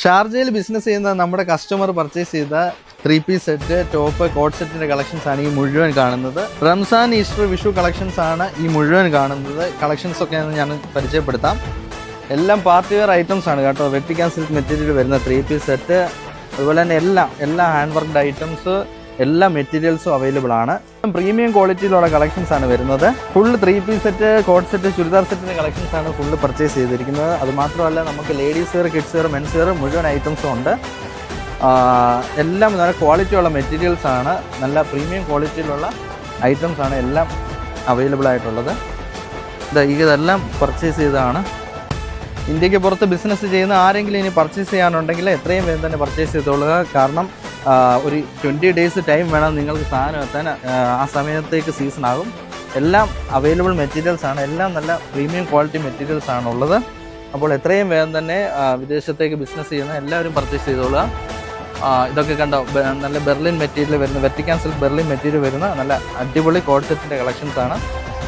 ഷാർജയിൽ ബിസിനസ് ചെയ്യുന്ന നമ്മുടെ കസ്റ്റമർ പർച്ചേസ് ചെയ്ത 3-piece സെറ്റ്, ടോപ്പ്, കോട്ട് സെറ്റിൻ്റെ കളക്ഷൻസ് ആണ് ഈ മുഴുവൻ കാണുന്നത്. റംസാൻ, ഈസ്റ്റർ, വിഷു കളക്ഷൻസ് ആണ് ഈ മുഴുവൻ കാണുന്നത്. കളക്ഷൻസ് ഒക്കെ ഞാൻ പരിചയപ്പെടുത്താം. എല്ലാം പാർട്ടി വെയർ ഐറ്റംസ് ആണ് കേട്ടോ. വെർട്ടിക്കൽ സിൽക്ക് മെറ്റീരിയൽ വരുന്ന 3-piece സെറ്റ്, അതുപോലെ തന്നെ എല്ലാ ഹാൻഡ് വർക്ക്ഡ് ഐറ്റംസ്, എല്ലാ മെറ്റീരിയൽസും അവൈലബിൾ ആണ്. പ്രീമിയം ക്വാളിറ്റിയിലുള്ള കളക്ഷൻസ് ആണ് വരുന്നത്. Full 3-piece set, coat set, churidar സെറ്റിൻ്റെ കളക്ഷൻസ് ആണ് ഫുള്ള് പർച്ചേസ് ചെയ്തിരിക്കുന്നത്. അതുമാത്രമല്ല നമുക്ക് ladies wear, kids wear, men's wear മുഴുവൻ ഐറ്റംസും ഉണ്ട്. എല്ലാം നല്ല ക്വാളിറ്റിയുള്ള മെറ്റീരിയൽസ് ആണ്. നല്ല പ്രീമിയം ക്വാളിറ്റിയിലുള്ള ഐറ്റംസ് ആണ് എല്ലാം അവൈലബിൾ ആയിട്ടുള്ളത്. ഇതെല്ലാം പർച്ചേസ് ചെയ്തതാണ്. ഇന്ത്യക്ക് പുറത്ത് ബിസിനസ് ചെയ്യുന്ന ആരെങ്കിലും ഇനി പർച്ചേസ് ചെയ്യാനുണ്ടെങ്കിൽ എത്രയും വേഗം തന്നെ പർച്ചേസ് ചെയ്തോളുക. കാരണം ഒരു 20 days ടൈം വേണം നിങ്ങൾക്ക് സാധനം എത്താൻ. ആ സമയത്തേക്ക് സീസൺ ആകും. എല്ലാം അവൈലബിൾ മെറ്റീരിയൽസ് ആണ്. എല്ലാം നല്ല പ്രീമിയം ക്വാളിറ്റി മെറ്റീരിയൽസ് ആണ് ഉള്ളത്. അപ്പോൾ എത്രയും വേഗം തന്നെ വിദേശത്തേക്ക് ബിസിനസ് ചെയ്യുന്ന എല്ലാവരും പർച്ചേസ് ചെയ്തോളുക. ഇതൊക്കെ കണ്ടോ, നല്ല ബെർലിൻ മെറ്റീരിയൽ വരുന്ന, വെർട്ടിക്കൽ സിൽക്ക് ബെർലിൻ മെറ്റീരിയൽ വരുന്ന നല്ല അടിപൊളി കോട്ട് സെറ്റിൻ്റെ കളക്ഷൻസ് ആണ്.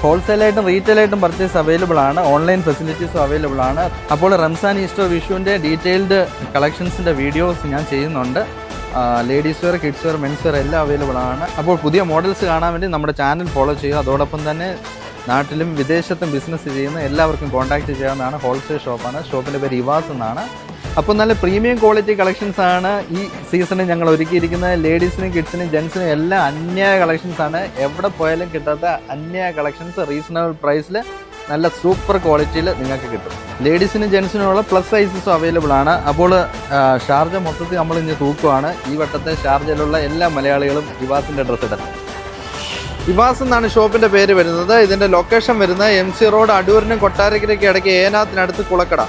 ഹോൾസെയിലായിട്ടും റീറ്റെയിലായിട്ടും പർച്ചേസ് അവൈലബിൾ ആണ്. ഓൺലൈൻ ഫെസിലിറ്റീസും അവൈലബിൾ ആണ്. അപ്പോൾ റംസാൻ, ഈസ്റ്റർ, വിഷുവിൻ്റെ ഡീറ്റെയിൽഡ് കളക്ഷൻസിൻ്റെ വീഡിയോസ് ഞാൻ ചെയ്യുന്നുണ്ട്. Ladies wear, kids wear, men's wear എല്ലാം അവൈലബിൾ ആണ്. അപ്പോൾ പുതിയ മോഡൽസ് കാണാൻ വേണ്ടി നമ്മുടെ ചാനൽ ഫോളോ ചെയ്യുക. അതോടൊപ്പം തന്നെ നാട്ടിലും വിദേശത്തും ബിസിനസ് ചെയ്യുന്ന എല്ലാവർക്കും കോൺടാക്റ്റ് ചെയ്യാവുന്നതാണ്. ഹോൾസെയിൽ ഷോപ്പാണ്. ഷോപ്പിൻ്റെ പേര് ഇവാസ് എന്നാണ്. അപ്പോൾ നല്ല പ്രീമിയം ക്വാളിറ്റി കളക്ഷൻസ് ആണ് ഈ സീസണിൽ ഞങ്ങൾ ഒരുക്കിയിരിക്കുന്നത്. ലേഡീസിനും കിഡ്സിനും ജെൻസിനും എല്ലാം അന്യായ കളക്ഷൻസ് ആണ്. എവിടെ പോയാലും കിട്ടാത്ത അന്യായ കളക്ഷൻസ് റീസണബിൾ പ്രൈസിൽ നല്ല സൂപ്പർ ക്വാളിറ്റിയിൽ നിങ്ങൾക്ക് കിട്ടും. ലേഡീസിനും ജെൻസിനുമുള്ള പ്ലസ് സൈസസും അവൈലബിൾ ആണ്. അപ്പോൾ ഷാർജ മൊത്തത്തിൽ നമ്മൾ ഇന്ന് തൂക്കുവാണ്. ഈ വട്ടത്തെ ഷാർജയിലുള്ള എല്ലാ മലയാളികളും ഇവാസിൻ്റെ ഡ്രസ്സ് ഇടുന്നത്. ഇവാസ് എന്നാണ് ഷോപ്പിൻ്റെ പേര് വരുന്നത്. ഇതിൻ്റെ ലൊക്കേഷൻ വരുന്നത് MC റോഡ്, അടൂരിനും കൊട്ടാരക്കരയ്ക്കും ഇടയ്ക്ക് ഏനാത്തിനടുത്ത് കുളക്കട.